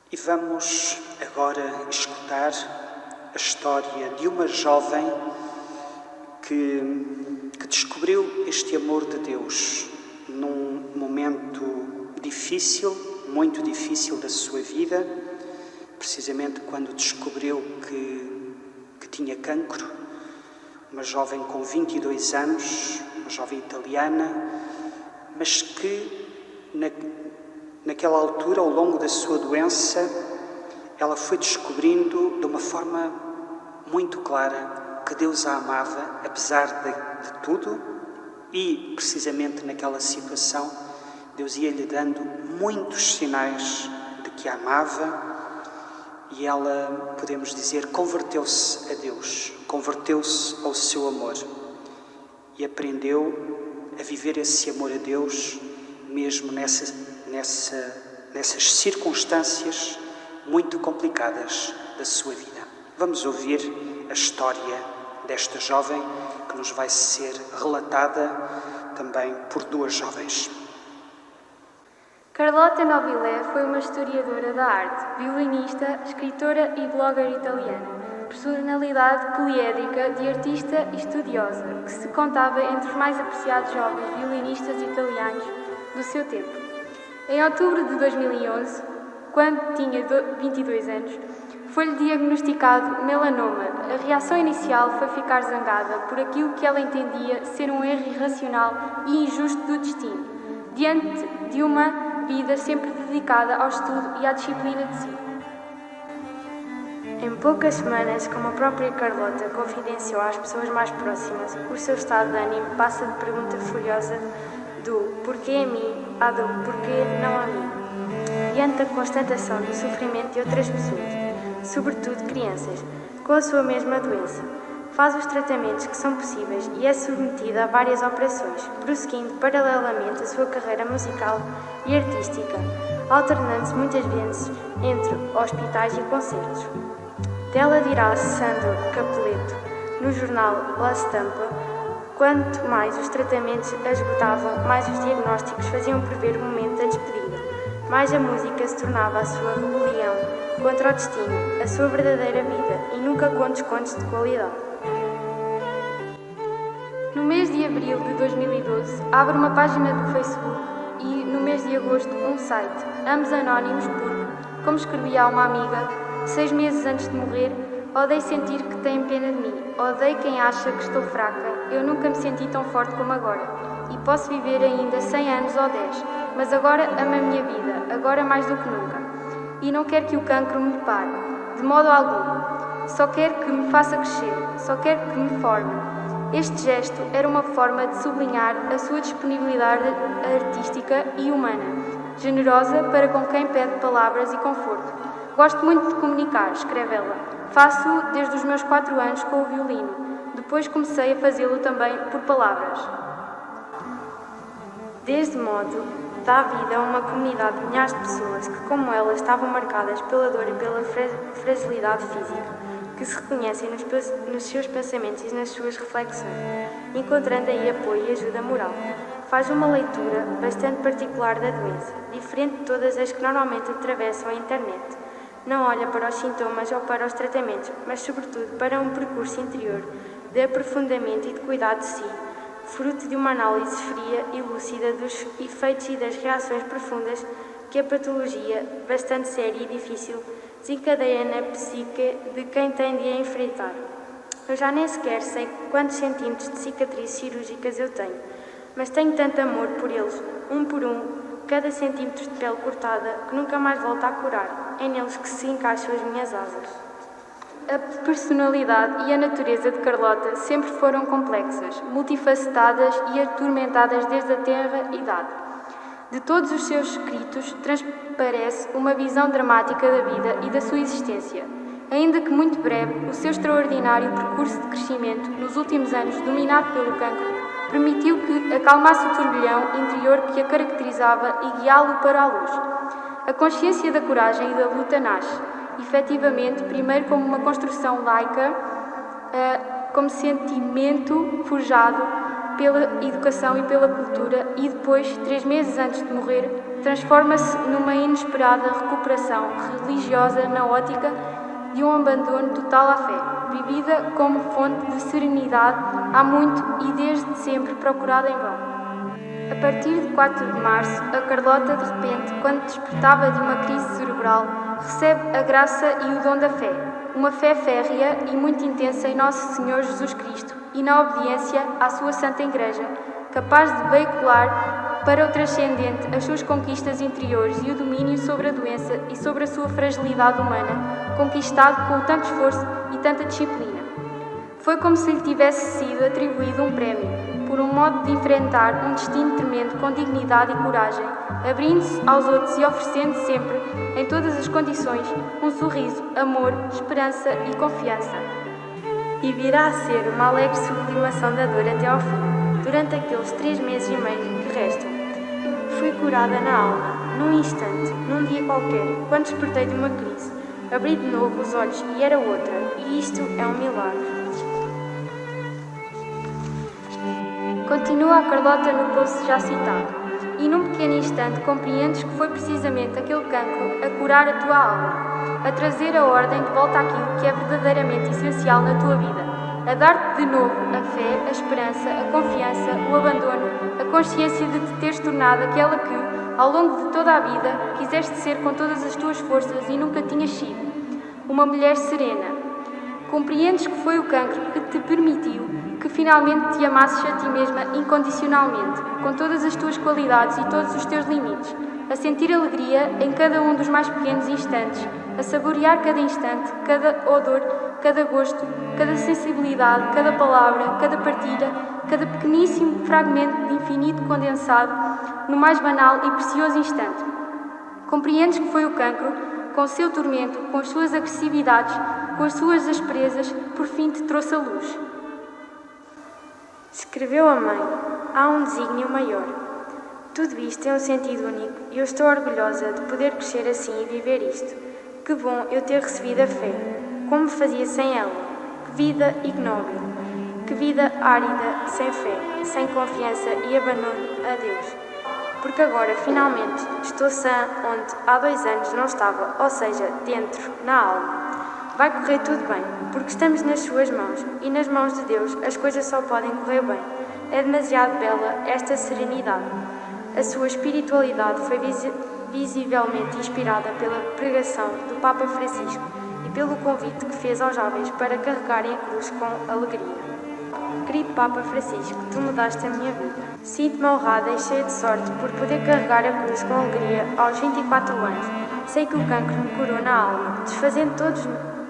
E vamos agora escutar a história de uma jovem que descobriu este amor de Deus num momento difícil, muito difícil da sua vida, precisamente quando descobriu que tinha cancro. Uma jovem com 22 anos, uma jovem italiana, mas que naquela altura, ao longo da sua doença, ela foi descobrindo de uma forma muito clara que Deus a amava, apesar de tudo, e precisamente naquela situação, Deus ia-lhe dando muitos sinais de que a amava, e ela, podemos dizer, converteu-se a Deus, converteu-se ao seu amor e aprendeu a viver esse amor a Deus mesmo nessas circunstâncias muito complicadas da sua vida. Vamos ouvir a história desta jovem que nos vai ser relatada também por duas jovens. Carlotta Nobilé foi uma historiadora da arte, violinista, escritora e blogger italiana, personalidade poliédrica de artista e estudiosa, que se contava entre os mais apreciados jovens violinistas italianos do seu tempo. Em outubro de 2011, quando tinha 22 anos, foi-lhe diagnosticado melanoma. A reação inicial foi ficar zangada por aquilo que ela entendia ser um erro irracional e injusto do destino, diante de uma vida sempre dedicada ao estudo e à disciplina de si. Em poucas semanas, como a própria Carlotta confidenciou às pessoas mais próximas, o seu estado de ânimo passa de pergunta furiosa do porquê a mim à do porquê não a mim, diante da constatação do sofrimento de outras pessoas, sobretudo crianças, com a sua mesma doença. Faz os tratamentos que são possíveis e é submetida a várias operações, prosseguindo paralelamente a sua carreira musical e artística, alternando-se muitas vezes entre hospitais e concertos. Dela dirá Sandro Cappelletto, no jornal La Stampa: quanto mais os tratamentos a esgotavam, mais os diagnósticos faziam prever o momento da despedida, mais a música se tornava a sua rebelião contra o destino, a sua verdadeira vida, e nunca com descontos de qualidade. No mês de abril de 2012, abre uma página do Facebook e, no mês de agosto, um site, ambos anónimos porque, como escrevia a uma amiga, 6 meses antes de morrer, odeio sentir que têm pena de mim, odeio quem acha que estou fraca, eu nunca me senti tão forte como agora, e posso viver ainda 100 anos ou 10, mas agora amo a minha vida, agora mais do que nunca, e não quero que o cancro me pare, de modo algum, só quero que me faça crescer, só quero que me forme. Este gesto era uma forma de sublinhar a sua disponibilidade artística e humana, generosa para com quem pede palavras e conforto. Gosto muito de comunicar, escreve ela. Faço-o desde os meus 4 anos com o violino. Depois comecei a fazê-lo também por palavras. Deste modo, dá vida a uma comunidade de milhares de pessoas que, como ela, estavam marcadas pela dor e pela fragilidade física, que se reconhecem nos seus pensamentos e nas suas reflexões, encontrando aí apoio e ajuda moral. Faz uma leitura bastante particular da doença, diferente de todas as que normalmente atravessam a internet. Não olha para os sintomas ou para os tratamentos, mas sobretudo para um percurso interior de aprofundamento e de cuidado de si, fruto de uma análise fria e lúcida dos efeitos e das reações profundas que a patologia, bastante séria e difícil, desencadeia na psique de quem tem de a enfrentar. Eu já nem sequer sei quantos centímetros de cicatrizes cirúrgicas eu tenho, mas tenho tanto amor por eles, um por um, cada centímetro de pele cortada, que nunca mais volta a curar. É neles que se encaixam as minhas asas. A personalidade e a natureza de Carlotta sempre foram complexas, multifacetadas e atormentadas desde a tenra idade. De todos os seus escritos transparece uma visão dramática da vida e da sua existência. Ainda que muito breve, o seu extraordinário percurso de crescimento nos últimos anos, dominado pelo cancro, permitiu que acalmasse o turbilhão interior que a caracterizava e guiá-lo para a luz. A consciência da coragem e da luta nasce, efetivamente, primeiro como uma construção laica, como sentimento forjado pela educação e pela cultura, e depois, 3 meses antes de morrer, transforma-se numa inesperada recuperação religiosa na ótica de um abandono total à fé, vivida como fonte de serenidade há muito e desde sempre procurada em vão. A partir de 4 de março, a Carlota, de repente, quando despertava de uma crise cerebral, recebe a graça e o dom da fé, uma fé férrea e muito intensa em Nosso Senhor Jesus Cristo e na obediência à sua Santa Igreja, capaz de veicular para o transcendente as suas conquistas interiores e o domínio sobre a doença e sobre a sua fragilidade humana, conquistado com tanto esforço e tanta disciplina. Foi como se lhe tivesse sido atribuído um prémio, por um modo de enfrentar um destino tremendo com dignidade e coragem, abrindo-se aos outros e oferecendo sempre, em todas as condições, um sorriso, amor, esperança e confiança. E virá a ser uma alegre sublimação da dor até ao fim, durante aqueles 3 meses e meio que restam. Fui curada na alma, num instante, num dia qualquer, quando despertei de uma crise. Abri de novo os olhos e era outra, e isto é um milagre. Continua a Carlota no poço já citado, e num pequeno instante compreendes que foi precisamente aquele cancro a curar a tua alma, a trazer a ordem de volta àquilo que é verdadeiramente essencial na tua vida, a dar-te de novo a fé, a esperança, a confiança, o abandono, a consciência de te teres tornado aquela que, ao longo de toda a vida, quiseste ser com todas as tuas forças e nunca tinhas sido, uma mulher serena. Compreendes que foi o cancro que te permitiu que finalmente te amasses a ti mesma incondicionalmente, com todas as tuas qualidades e todos os teus limites, a sentir alegria em cada um dos mais pequenos instantes, a saborear cada instante, cada odor, cada gosto, cada sensibilidade, cada palavra, cada partilha, cada pequeníssimo fragmento de infinito condensado no mais banal e precioso instante. Compreendes que foi o cancro, com o seu tormento, com as suas agressividades, com as suas asperezas, por fim te trouxe a luz. Escreveu a mãe, há um desígnio maior. Tudo isto tem um sentido único e eu estou orgulhosa de poder crescer assim e viver isto. Que bom eu ter recebido a fé. Como fazia sem ela? Que vida ignóbil. Que vida árida, sem fé, sem confiança e abandono a Deus. Porque agora, finalmente, estou sã onde há 2 anos não estava, ou seja, dentro, na alma. Vai correr tudo bem, porque estamos nas suas mãos, e nas mãos de Deus as coisas só podem correr bem. É demasiado bela esta serenidade. A sua espiritualidade foi visivelmente inspirada pela pregação do Papa Francisco e pelo convite que fez aos jovens para carregarem a cruz com alegria. Querido Papa Francisco, tu mudaste a minha vida. Sinto-me honrada e cheia de sorte por poder carregar a cruz com alegria aos 24 anos. Sei que o cancro me curou na alma, desfazendo todos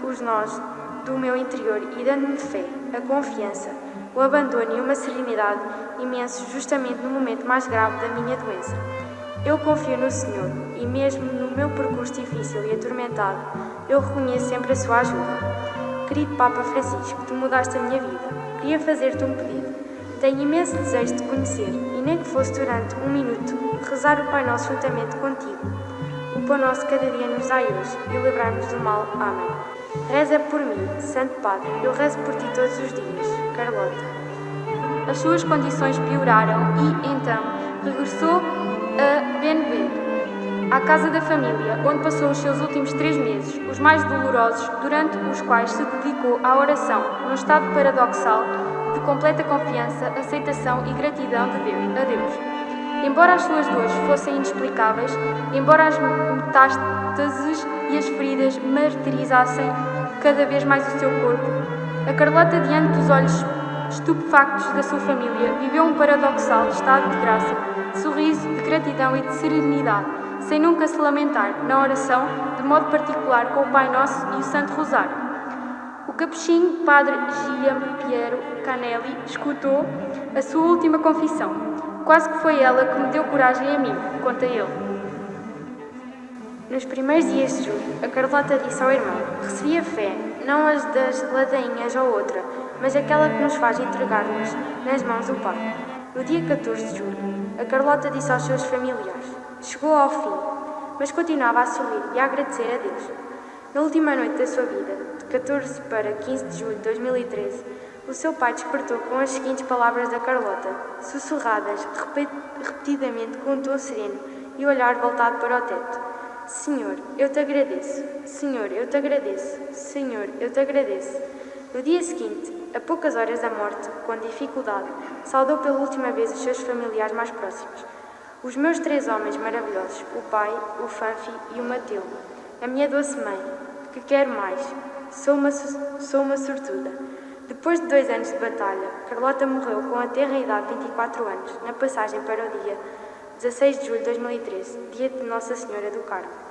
os nós do meu interior e dando-me fé, a confiança, o abandono e uma serenidade imensos justamente no momento mais grave da minha doença. Eu confio no Senhor e mesmo no meu percurso difícil e atormentado, eu reconheço sempre a sua ajuda. Querido Papa Francisco, tu mudaste a minha vida. Queria fazer-te um pedido. Tenho imenso desejo de te conhecer e nem que fosse durante 1 minuto, rezar o Pai Nosso juntamente contigo. O pão nosso cada dia nos dai hoje e livrar-nos do mal. Amém. Reza por mim, Santo Padre, eu rezo por ti todos os dias. Carlota. As suas condições pioraram e, então, regressou a Benevento, à casa da família, onde passou os seus últimos 3 meses, os mais dolorosos, durante os quais se dedicou à oração, num estado paradoxal de completa confiança, aceitação e gratidão a Deus. Embora as suas dores fossem inexplicáveis, embora as metástases e as feridas martirizassem cada vez mais o seu corpo, a Carlota, diante dos olhos estupefactos da sua família, viveu um paradoxal estado de graça, de sorriso, de gratidão e de serenidade, sem nunca se lamentar, na oração, de modo particular com o Pai Nosso e o Santo Rosário. O capuchinho Padre Giampiero Canelli escutou a sua última confissão. Quase que foi ela que me deu coragem a mim, conta ele. Nos primeiros dias de julho, a Carlota disse ao irmão: recebi a fé, não as das ladainhas ou outra, mas aquela que nos faz entregar-nos nas mãos do Pai. No dia 14 de julho, a Carlota disse aos seus familiares: chegou ao fim, mas continuava a sorrir e a agradecer a Deus. Na última noite da sua vida, de 14 para 15 de julho de 2013, o seu pai despertou com as seguintes palavras da Carlota, sussurradas repetidamente com um tom sereno e o olhar voltado para o teto. Senhor, eu te agradeço. Senhor, eu te agradeço. Senhor, eu te agradeço. No dia seguinte, a poucas horas da morte, com dificuldade, saudou pela última vez os seus familiares mais próximos. Os meus 3 homens maravilhosos, o pai, o Fanfi e o Matilde. A minha doce mãe, que quero mais. Sou uma sortuda. Depois de 2 anos de batalha, Carlota morreu com a tenra idade de 24 anos, na passagem para o dia 16 de julho de 2013, dia de Nossa Senhora do Carmo.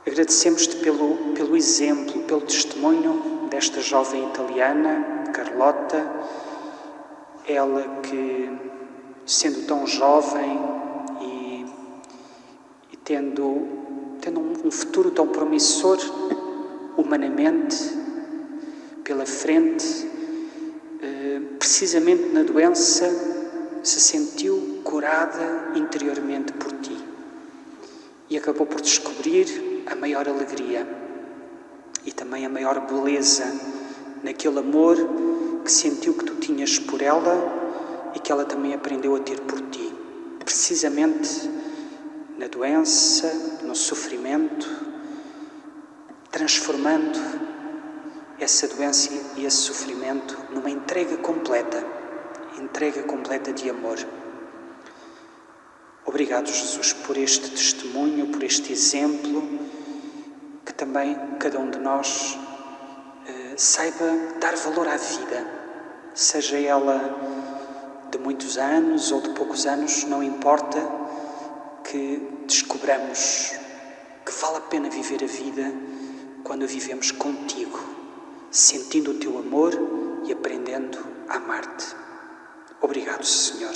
Agradecemos-te pelo exemplo, pelo testemunho desta jovem italiana, Carlota, ela que, sendo tão jovem e tendo um futuro tão promissor humanamente pela frente, precisamente na doença, se sentiu curada interiormente por ti e acabou por descobrir a maior alegria e também a maior beleza naquele amor que sentiu que tu tinhas por ela e que ela também aprendeu a ter por ti, precisamente na doença, no sofrimento, transformando essa doença e esse sofrimento numa entrega completa de amor. Obrigado, Jesus, por este testemunho, por este exemplo, que também cada um de nós saiba dar valor à vida, seja ela de muitos anos ou de poucos anos, não importa, que descobramos que vale a pena viver a vida quando a vivemos contigo, sentindo o teu amor e aprendendo a amar-te. Obrigado, Senhor.